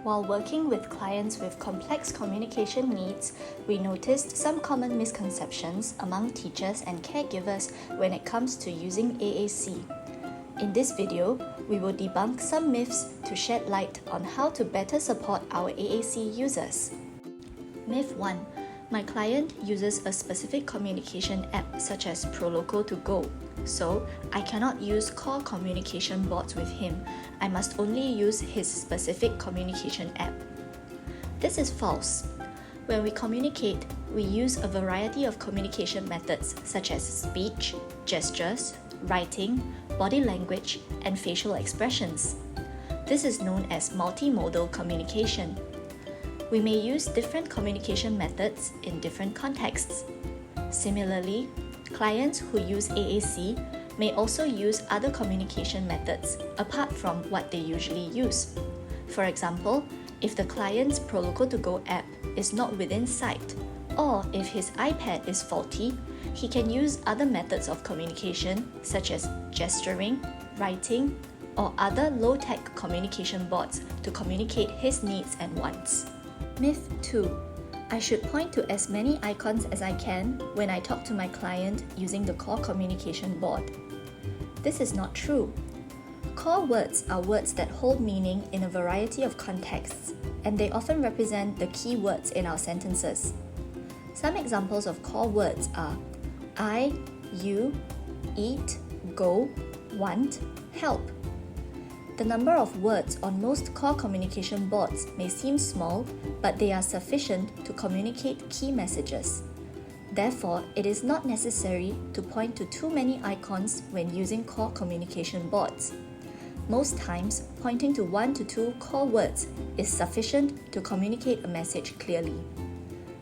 While working with clients with complex communication needs, we noticed some common misconceptions among teachers and caregivers when it comes to using AAC. In this video, we will debunk some myths to shed light on how to better support our AAC users. Myth 1. My client uses a specific communication app such as Proloco to Go, so I cannot use core communication bots with him. I must only use his specific communication app. This is false. When we communicate, we use a variety of communication methods such as speech, gestures, writing, body language, and facial expressions. This is known as multimodal communication. We may use different communication methods in different contexts. Similarly, clients who use AAC may also use other communication methods apart from what they usually use. For example, if the client's Proloco to Go app is not within sight, or if his iPad is faulty, he can use other methods of communication such as gesturing, writing, or other low-tech communication bots to communicate his needs and wants. Myth 2. I should point to as many icons as I can when I talk to my client using the core communication board. This is not true. Core words are words that hold meaning in a variety of contexts, and they often represent the key words in our sentences. Some examples of core words are I, you, eat, go, want, help. The number of words on most core communication boards may seem small, but they are sufficient to communicate key messages. Therefore, it is not necessary to point to too many icons when using core communication boards. Most times, pointing to 1 to 2 core words is sufficient to communicate a message clearly.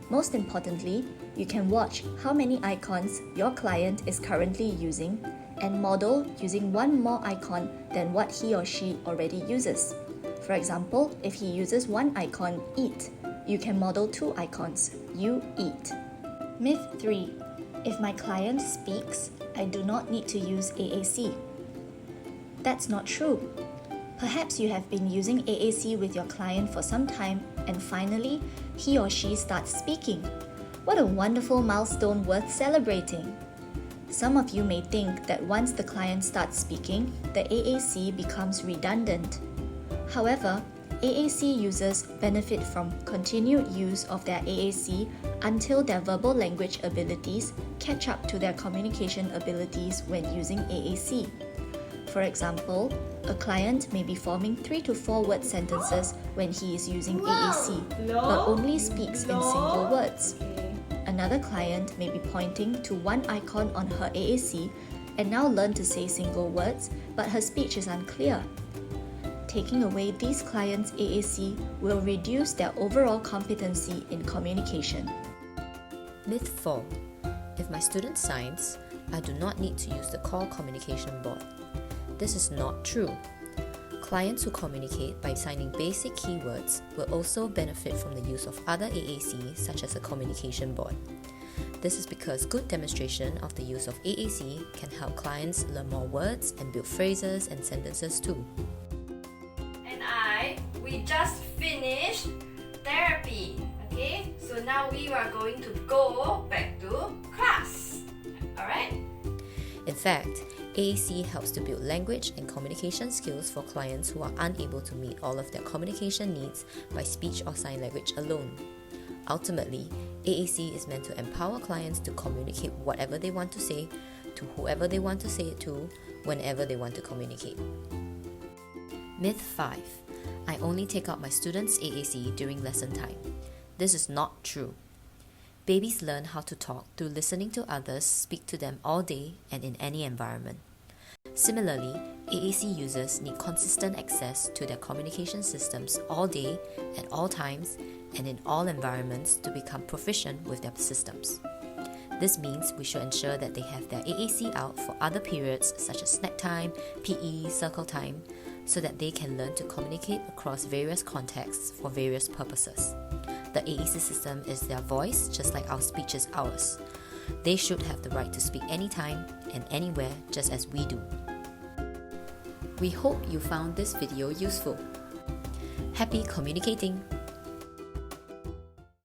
Most importantly, you can watch how many icons your client is currently using and model using one more icon than what he or she already uses. For example, if he uses one icon, eat, you can model 2 icons, you eat. Myth 3. If my client speaks, I do not need to use AAC. That's not true. Perhaps you have been using AAC with your client for some time and finally, he or she starts speaking. What a wonderful milestone worth celebrating! Some of you may think that once the client starts speaking, the AAC becomes redundant. However, AAC users benefit from continued use of their AAC until their verbal language abilities catch up to their communication abilities when using AAC. For example, a client may be forming 3 to 4 word sentences when he is using AAC, but only speaks in single words. Another client may be pointing to one icon on her AAC and now learn to say single words, but her speech is unclear. Taking away these clients' AAC will reduce their overall competency in communication. Myth 4. If my student signs, I do not need to use the core communication board. This is not true. Clients who communicate by signing basic keywords will also benefit from the use of other AAC such as a communication board. This is because good demonstration of the use of AAC can help clients learn more words and build phrases and sentences too. We just finished therapy, okay? So now we are going to go back to class, alright? In fact, AAC helps to build language and communication skills for clients who are unable to meet all of their communication needs by speech or sign language alone. Ultimately, AAC is meant to empower clients to communicate whatever they want to say to whoever they want to say it to, whenever they want to communicate. Myth 5. I only take out my students' AAC during lesson time. This is not true. Babies learn how to talk through listening to others speak to them all day and in any environment. Similarly, AAC users need consistent access to their communication systems all day, at all times, and in all environments to become proficient with their systems. This means we should ensure that they have their AAC out for other periods such as snack time, PE, circle time, so that they can learn to communicate across various contexts for various purposes. The AAC system is their voice, just like our speech is ours. They should have the right to speak anytime and anywhere, just as we do. We hope you found this video useful. Happy communicating!